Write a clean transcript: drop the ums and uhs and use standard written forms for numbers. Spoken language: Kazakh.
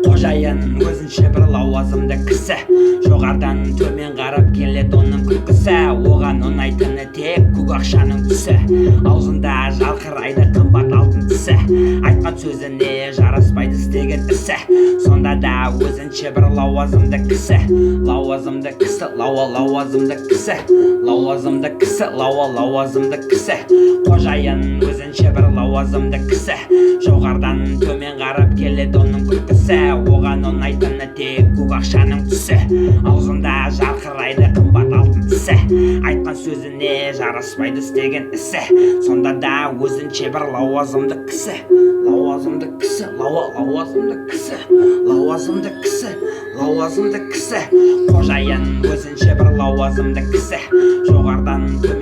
Қожайын өзінше бір лауазымды кісі, жоғардан төмен қарап келеді оның күлкісі. Оған ұнайтыны тек көк ақшаның түсі, аузында жарқырайды қымбат алтын тісі. Айтқан сөзіне жараспайды істеген ісі, сонда да өзінше бір лауазымды кісі. Лауазымды кісі, лауазымды кісі, лауазымды кісі, лауазымды кісі. Қожайын өзінше бір лауазымды кісі, жоғардан төмен қарап келеді оның күлкісі. Оған ұнайтыны тек көк ақшаның түсі, аузында жарқырайды қымбат алтын тісі. Айтқан сөзіне жараспайды істеген ісі, сонда да өзінше бір лауазымды кісі. Лауазымды кісі, лауазымды кісі, лауазымды кісі, лауазымды кісі. Қожайын өзінше бір лауазымды кісі, жоғардан төмен